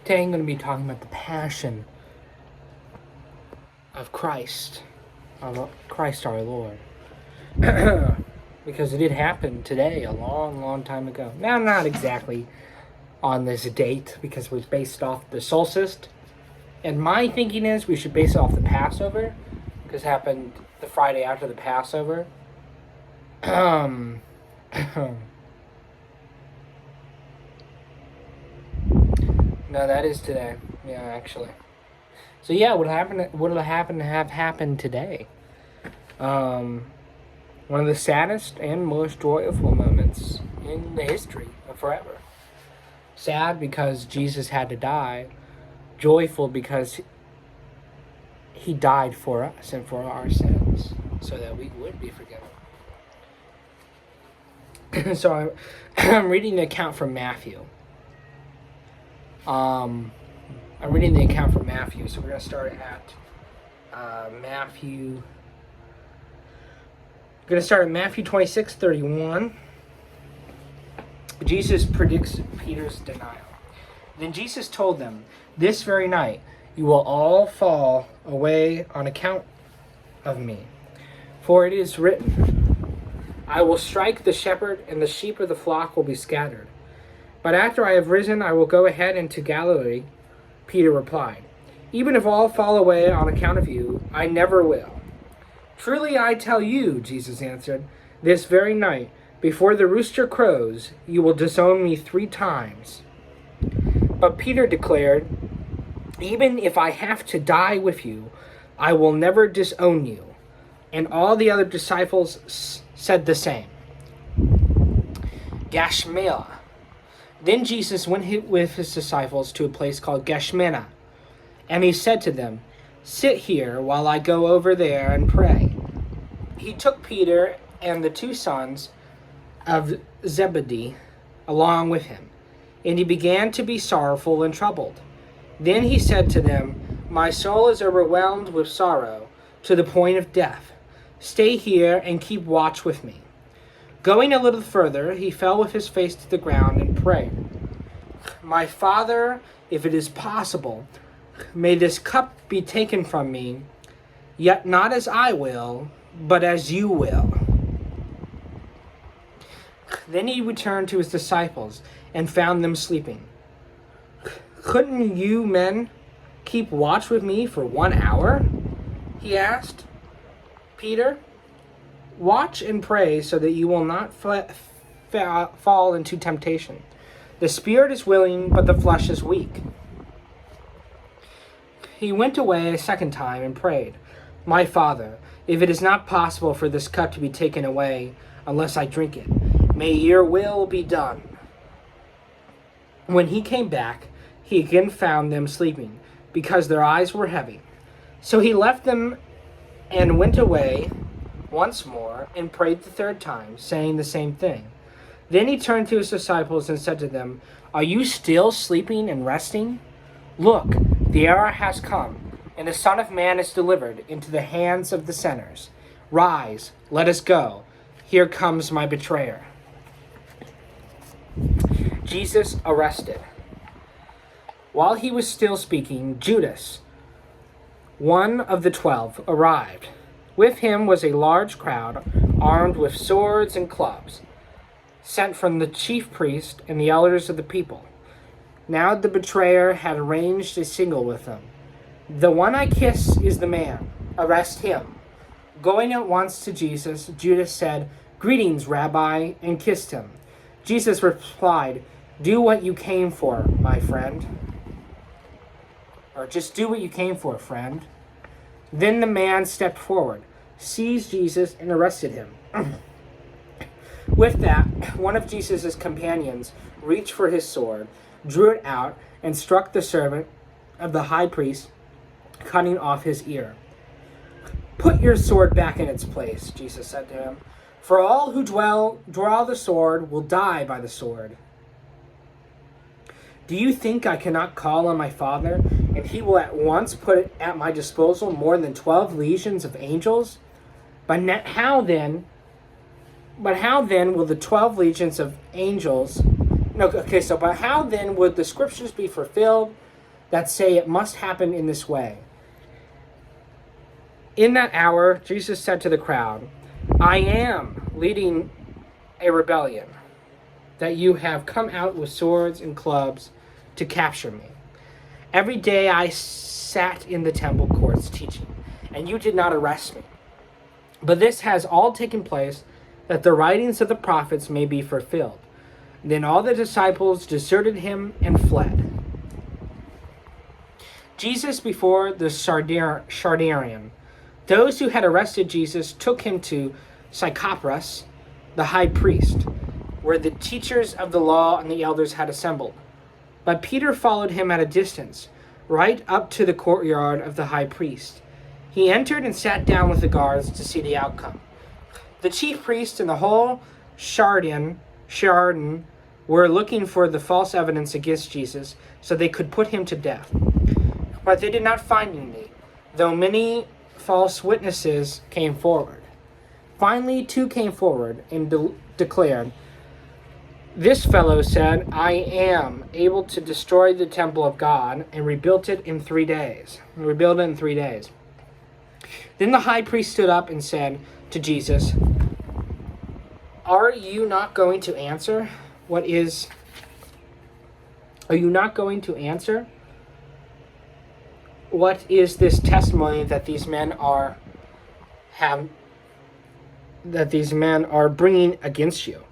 Today I'm going to be talking about the passion of Christ our Lord. Because it did happen today, a long, long time ago. Now, not exactly on this date, because it was based off the solstice. And my thinking is we should base it off the Passover, because it happened the Friday after the Passover. No, that is today. Yeah, actually. So yeah, what happened to have happened today? One of the saddest and most joyful moments in the history of forever. Sad because Jesus had to die. Joyful because he died for us and for our sins, so that we would be forgiven. So I'm reading the account from Matthew. I'm reading the account from Matthew, so we're going to start at Matthew. We're going to start at Matthew 26:31. Jesus predicts Peter's denial. Then Jesus told them, "This very night you will all fall away on account of me. For it is written, I will strike the shepherd, and the sheep of the flock will be scattered. But after I have risen, I will go ahead into Galilee." Peter replied, "Even if all fall away on account of you, I never will." "Truly I tell you," Jesus answered, "this very night, before the rooster crows, you will disown me 3 times. But Peter declared, "Even if I have to die with you, I will never disown you." And all the other disciples said the same. Gashmela. Then Jesus went with his disciples to a place called Geshmena, and he said to them, "Sit here while I go over there and pray." He took Peter and the 2 sons of Zebedee along with him, and he began to be sorrowful and troubled. Then he said to them, "My soul is overwhelmed with sorrow to the point of death. Stay here and keep watch with me." Going a little further, he fell with his face to the ground and prayed, "My Father, if it is possible, may this cup be taken from me, yet not as I will, but as you will." Then he returned to his disciples and found them sleeping. "Couldn't you men keep watch with me for 1 hour?" he asked. "Peter, watch and pray so that you will not fall into temptation. The spirit is willing, but the flesh is weak." He went away a second time and prayed, "My Father, if it is not possible for this cup to be taken away unless I drink it, may your will be done." When he came back, he again found them sleeping, because their eyes were heavy. So he left them and went away once more and prayed the 3rd time, saying the same thing. Then he turned to his disciples and said to them, "Are you still sleeping and resting? Look, the hour has come, and the Son of Man is delivered into the hands of the sinners. Rise, let us go. Here comes my betrayer." Jesus arrested. While he was still speaking, Judas, one of the 12, arrived. With him was a large crowd, armed with swords and clubs, sent from the chief priest and the elders of the people. Now the betrayer had arranged a signal with them. "The one I kiss is the man. Arrest him." Going at once to Jesus, Judas said, "Greetings, Rabbi," and kissed him. Jesus replied, "Do what you came for, my friend." Or just do what you came for, friend. Then the man stepped forward, seized Jesus, and arrested him. With that, one of Jesus' companions reached for his sword, drew it out, and struck the servant of the high priest, cutting off his ear. "Put your sword back in its place," Jesus said to him. "For all who draw the sword will die by the sword. Do you think I cannot call on my Father, and he will at once put at my disposal more than 12 legions of angels? But how then will the 12 legions of angels... But how then would the scriptures be fulfilled that say it must happen in this way. In that hour, Jesus said to the crowd, I am leading a rebellion, that you have come out with swords and clubs to capture me. Every day I sat in the temple courts teaching, and you did not arrest me. But this has all taken place that the writings of the prophets may be fulfilled. Then all the disciples deserted him and fled. Jesus before the Sanhedrin. Those who had arrested Jesus took him to Caiaphas, the high priest, where the teachers of the law and the elders had assembled. But Peter followed him at a distance, right up to the courtyard of the high priest. He entered and sat down with the guards to see the outcome. The chief priests and the whole Sanhedrin were looking for the false evidence against Jesus so they could put him to death. But they did not find any, though many false witnesses came forward. Finally, 2 came forward and declared, This fellow said, I am able to destroy the temple of God and rebuild it in 3 days. Then the high priest stood up and said to Jesus, Are you not going to answer? Are you not going to answer? What is this testimony that these men are bringing against you?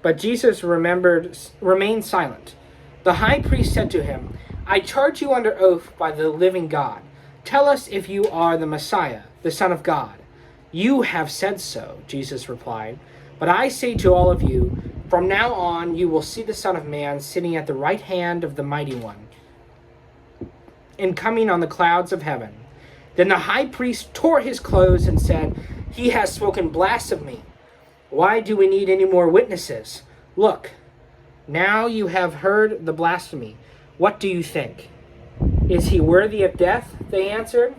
But Jesus remained silent. The high priest said to him, I charge you under oath by the living God. Tell us if you are the Messiah, the Son of God. You have said so, Jesus replied. But I say to all of you, from now on you will see the Son of Man sitting at the right hand of the Mighty One, and coming on the clouds of heaven. Then the high priest tore his clothes and said, He has spoken blasphemy. Why do we need any more witnesses? Look, now you have heard the blasphemy. What do you think? Is he worthy of death? They answered.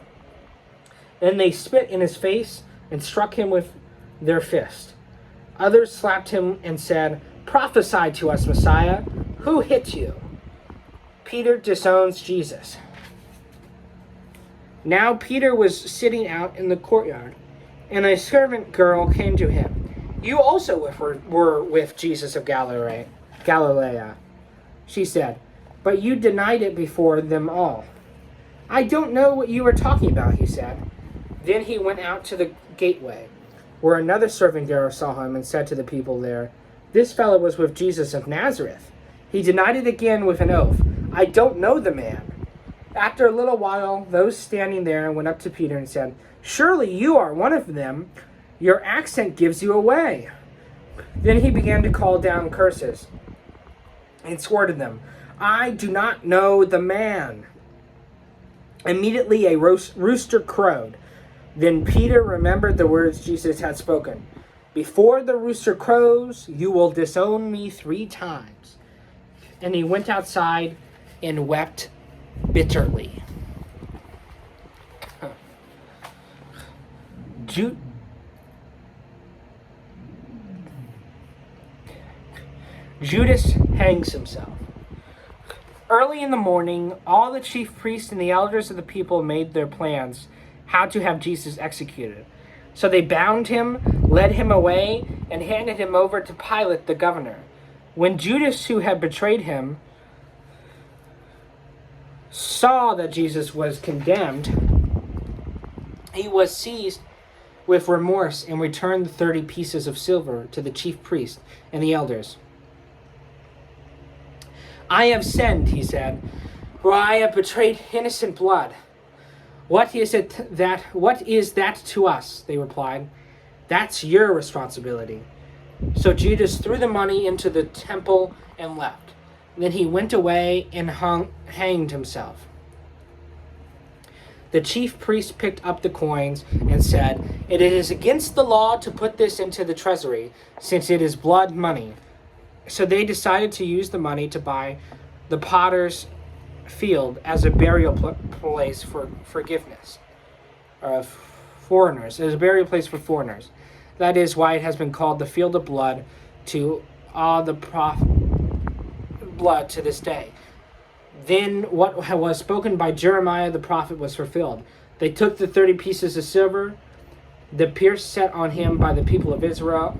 Then they spit in his face and struck him with their fist. Others slapped him and said, Prophesy to us, Messiah. Who hit you? Peter disowns Jesus. Now Peter was sitting out in the courtyard, and a servant girl came to him. You also were with Jesus of Galilee, she said, but you denied it before them all. I don't know what you are talking about, he said. Then he went out to the gateway, where another servant girl saw him and said to the people there, This fellow was with Jesus of Nazareth. He denied it again with an oath. I don't know the man. After a little while, those standing there went up to Peter and said, Surely you are one of them. Your accent gives you away. Then he began to call down curses and swore to them, I do not know the man. Immediately a rooster crowed. Then Peter remembered the words Jesus had spoken. Before the rooster crows, you will disown me 3 times. And he went outside and wept bitterly. Judas hangs himself. Early in the morning, all the chief priests and the elders of the people made their plans how to have Jesus executed. So they bound him, led him away, and handed him over to Pilate the governor. When Judas, who had betrayed him, saw that Jesus was condemned, he was seized with remorse and returned the 30 pieces of silver to the chief priest and the elders. I have sinned, he said, for I have betrayed innocent blood. What is that to us? They replied. That's your responsibility. So Judas threw the money into the temple and left. Then he went away and hanged himself. The chief priest picked up the coins and said, It is against the law to put this into the treasury, since it is blood money. So they decided to use the money to buy the potter's field as a burial place for forgiveness. Foreigners. As a burial place for foreigners. That is why it has been called the field of blood to all the blood to this day. Then what was spoken by Jeremiah the prophet was fulfilled. They took the 30 pieces of silver, the price set on him by the people of Israel,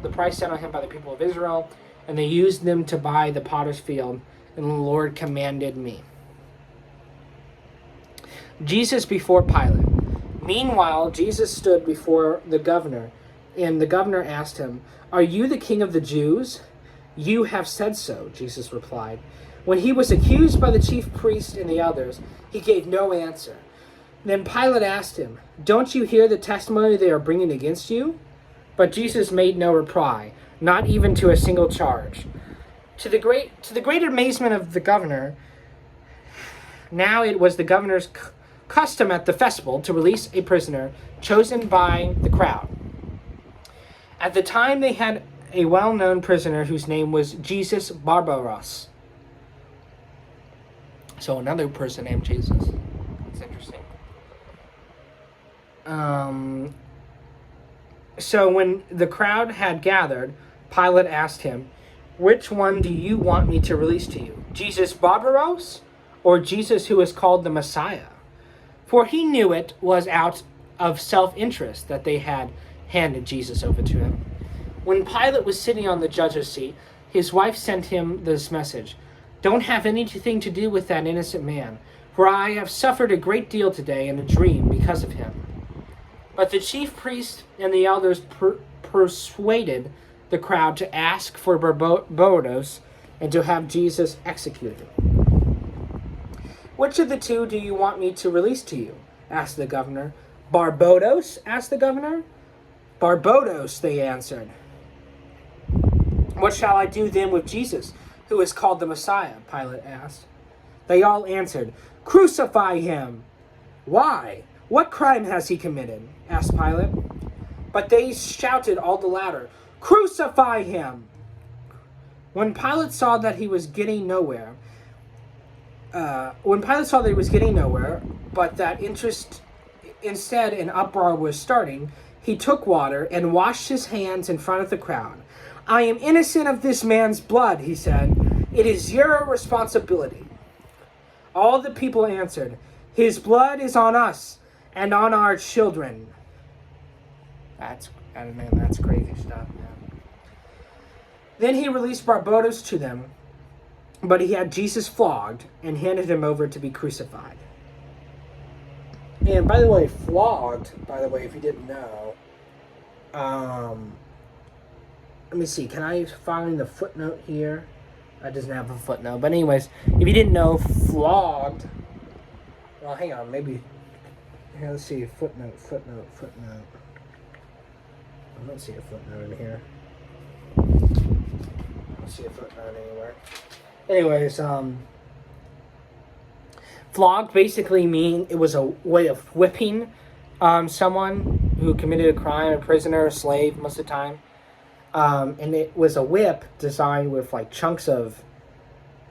and they used them to buy the potter's field, and the Lord commanded me. Jesus before Pilate. Meanwhile, Jesus stood before the governor, and the governor asked him, "Are you the king of the Jews?" "You have said so," Jesus replied. When he was accused by the chief priests and the others, he gave no answer. Then Pilate asked him, "Don't you hear the testimony they are bringing against you?" But Jesus made no reply, not even to a single charge. To the great amazement of the governor, now it was the governor's custom at the festival to release a prisoner chosen by the crowd. At the time, they had a well-known prisoner whose name was Jesus Barbaros. So another person named Jesus. It's interesting. So when the crowd had gathered, Pilate asked him, "Which one do you want me to release to you? Jesus Barbaros, or Jesus who is called the Messiah?" For he knew it was out of self-interest that they had handed Jesus over to him. When Pilate was sitting on the judge's seat, his wife sent him this message: "Don't have anything to do with that innocent man, for I have suffered a great deal today in a dream because of him." But the chief priests and the elders persuaded the crowd to ask for Barbados and to have Jesus executed. "Which of the two do you want me to release to you?" asked the governor. "Barbados?" asked the governor. "Barbados," they answered. "What shall I do then with Jesus, who is called the Messiah?" Pilate asked. They all answered, "Crucify him!" "Why? What crime has he committed?" asked Pilate. But they shouted all the louder, "Crucify him!" When Pilate saw that he was getting nowhere, but that instead an uproar was starting, he took water and washed his hands in front of the crowd. "I am innocent of this man's blood," he said. "It is your responsibility." All the people answered, "His blood is on us and on our children." That's crazy stuff, man. Then he released Barbados to them, but he had Jesus flogged and handed him over to be crucified. And by the way, flogged, if you didn't know, let me see, can I find the footnote here? It doesn't have a footnote, but anyways, if you didn't know, flogged, well, hang on, maybe, here, let's see, footnote. I don't see a footnote in here. I don't see a footnote anywhere. Anyways, flogged basically it was a way of whipping someone who committed a crime, a prisoner, a slave most of the time. And it was a whip designed with like chunks of,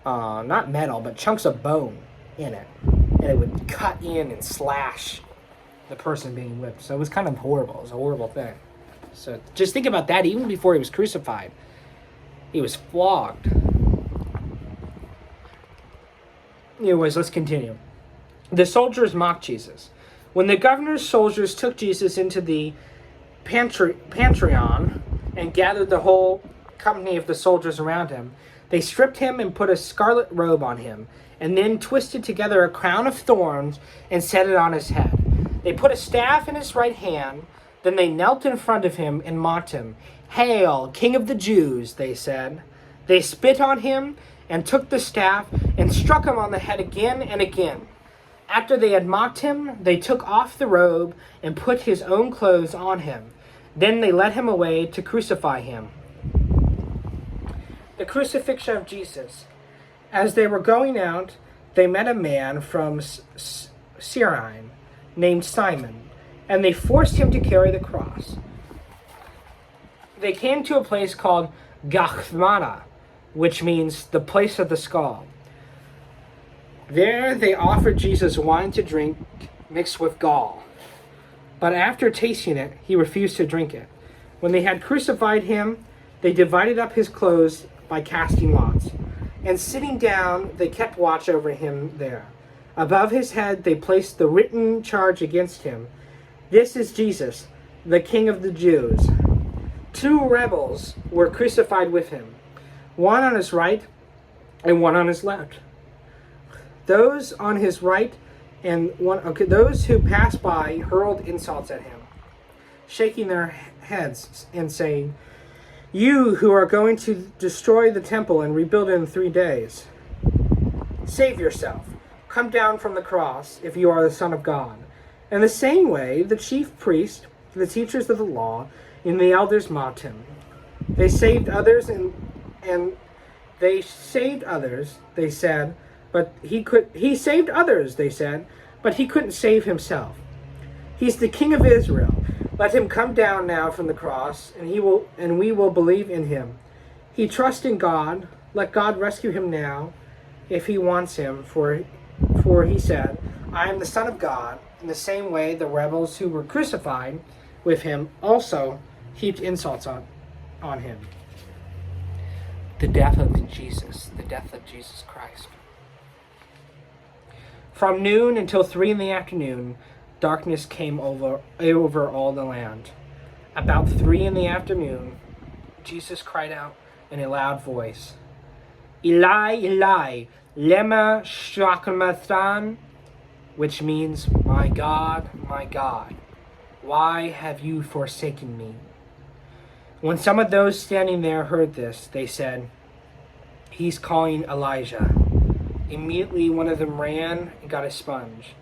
not metal, but chunks of bone in it. And it would cut in and slash the person being whipped. So it was kind of horrible. It was a horrible thing. So just think about that. Even before he was crucified, he was flogged. Anyways, let's continue. The soldiers mocked Jesus. When the governor's soldiers took Jesus into the Pantheon and gathered the whole company of the soldiers around him, they stripped him and put a scarlet robe on him, and then twisted together a crown of thorns and set it on his head. They put a staff in his right hand. Then they knelt in front of him and mocked him. "Hail, King of the Jews," they said. They spit on him and took the staff and struck him on the head again and again. After they had mocked him, they took off the robe and put his own clothes on him. Then they led him away to crucify him. The crucifixion of Jesus. As they were going out, they met a man from Cyrene named Simon, and they forced him to carry the cross. They came to a place called Gethsemane, which means the place of the skull. There they offered Jesus wine to drink mixed with gall. But after tasting it, he refused to drink it. When they had crucified him, they divided up his clothes by casting lots. And sitting down, they kept watch over him there. Above his head, they placed the written charge against him. This is Jesus, the King of the Jews. 2 rebels were crucified with him, one on his right and one on his left. Those on his right those who passed by hurled insults at him, shaking their heads and saying, "You who are going to destroy the temple and rebuild it in 3 days, save yourself. Come down from the cross if you are the Son of God." In the same way, the chief priests, the teachers of the law, and the elders mocked him. They saved others, they said, but he saved others, they said, but he couldn't save himself. He's the King of Israel. Let him come down now from the cross, and we will believe in him. He trusts in God. Let God rescue him now, if he wants him, for he said, "I am the Son of God." In the same way, the rebels who were crucified with him also heaped insults on him. The death of Jesus Christ. From noon until 3 in the afternoon, darkness came over all the land. About 3 in the afternoon, Jesus cried out in a loud voice, "Eli, Eli, lema sabachthani," which means, my God, why have you forsaken me?" When some of those standing there heard this, they said, "He's calling Elijah." Immediately one of them ran and got a sponge.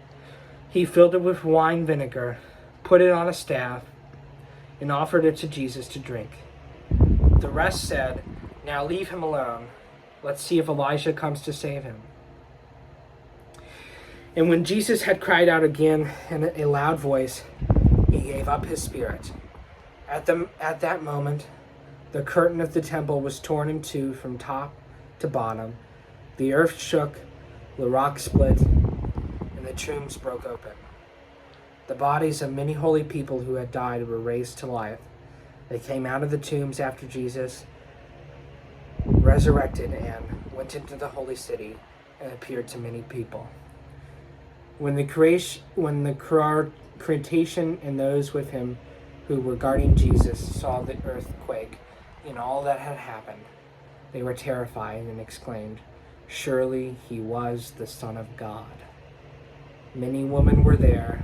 He filled it with wine vinegar, put it on a staff, and offered it to Jesus to drink. The rest said, "Now leave him alone. Let's see if Elijah comes to save him." And when Jesus had cried out again in a loud voice, he gave up his spirit. At that moment, the curtain of the temple was torn in two from top to bottom. The earth shook, the rock split, and the tombs broke open. The bodies of many holy people who had died were raised to life. They came out of the tombs after Jesus resurrected and went into the holy city and appeared to many people. When the creation and those with him who were guarding Jesus saw the earthquake and all that had happened, they were terrified and exclaimed, "Surely he was the Son of God." Many women were there,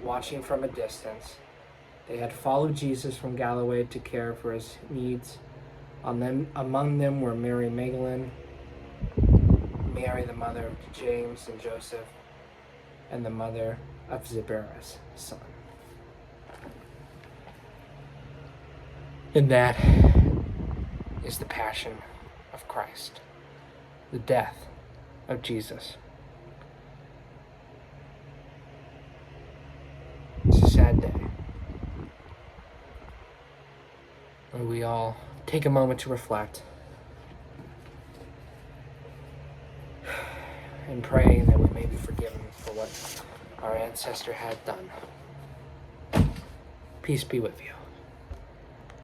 watching from a distance. They had followed Jesus from Galilee to care for his needs. Among them were Mary Magdalene, Mary the mother of James and Joseph, and the mother of Zebedee's son. And that is the passion of Christ, the death of Jesus. It's a sad day. And we all take a moment to reflect and pray that we may be forgiven for what our ancestor had done. Peace be with you.